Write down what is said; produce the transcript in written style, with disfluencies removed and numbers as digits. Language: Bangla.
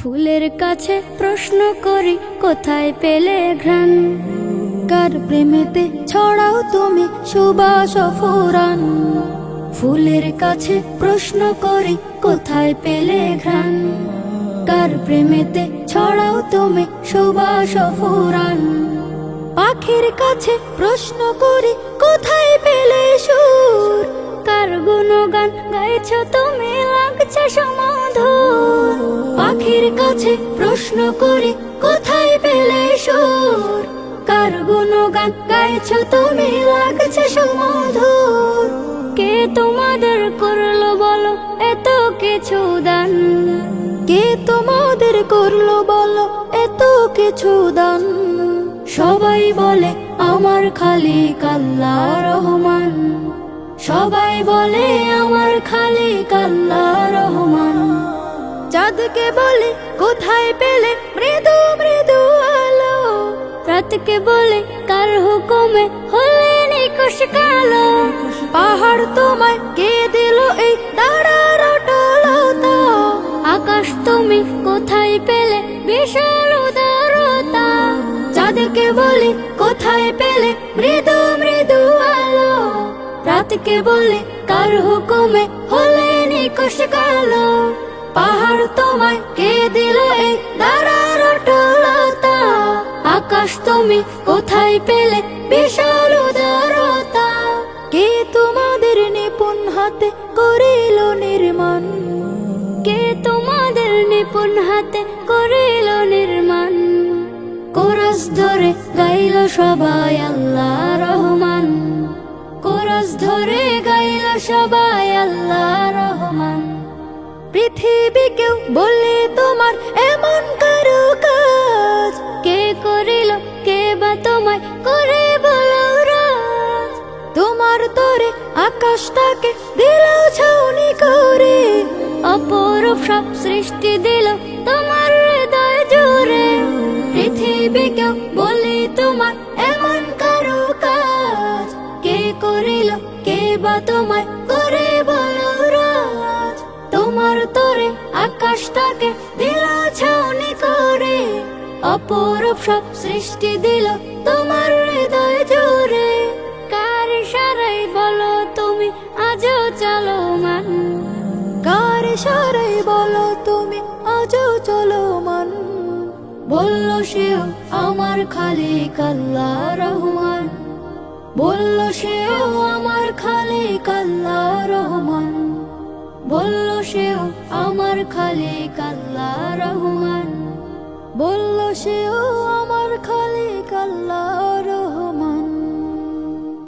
ফুলের কাছে প্রশ্ন করি কোথায় পেলে ঘ্রাণ, কার প্রেমেতে ছড়াও তুমি সুবাস ফুরান। ফুলের কাছে প্রশ্ন করি কোথায় পেলে ঘ্রাণ, কার প্রেমেতে ছড়াও তুমি সুবাস ফুরান। পাখির কাছে প্রশ্ন করি কোথায় পেলে সুর, কার গুণগান গাইছ তুমি লাগছে সমধুর। পাখির কাছে প্রশ্ন করি কোথায় পেলে সুর, কার গুণগান গাইছ তুমি লাগছে সমধুর। কে তোমাদের করলো বলো এত কিছু দান, কে তোমাদের করলো বলো এত কিছু দান। সবাই বলে আমার খালিক আল্লাহ রহমান, সবাই বলে আমার খালিক আল্লাহ রহমান। চাঁদকে বলে কোথায় পেলে মৃদু মৃদু আলো, রাতকে বলে কার হুকুমে হলে নিকুশ কালো। পাহাড় তোমায় কে দিল এই তারার অটলতা, আকাশ তুমি কোথায় পেলে বিশাল উদারতা। চাঁদকে বলে কোথায় পেলে মৃদু মৃদু আলো, রাতকে বলে কার হুকুমে হলে নিকুশ কালো। পাহাড় তোমায় কে দিল এই তারার অটলতা, আকাশ তুমি কোথায় পেলে বিশাল উদারতা। কে তোমাদের নিপুণ হাতে করিল নির্মাণ, কে তোমাদের নিপুণ হাতে করিল নির্মাণ। কোরস ধরে গাইল সবাই আল্লাহ রহমান, কোরস ধরে গাইল সবাই আল্লাহ রহমান। পৃথিবীকেও বলে তোমার এমন কারো কাজ, কে করিল কে বা তোমায় করে বলো রাজ। তোমার তরে আকাশটাকে দিল ছাউনি করে, অপরূপ সব সৃষ্টি দিল তোমার হৃদয় জুড়ে। পৃথিবীকেও বলে তোমার এমন কারো কাজ, কে করিল কে বা তোমায় করে বলো রাজ। তোমার তরে আকাশটাকে দিল ছাউনি করে, অপরূপ সব সৃষ্টি দিল তোমার হৃদয় জুড়ে। কার ইশারায় বলো তুমি আজও চলমান, কার ইশারায় বলো তুমি আজও চলমান। বলল সেও আমার খালিক আল্লাহ রহমান, বলল সেও আমার খালিক আল্লাহ রহমান। বলল সেও আমার খালিক আল্লাহ রহমান, বলল সেও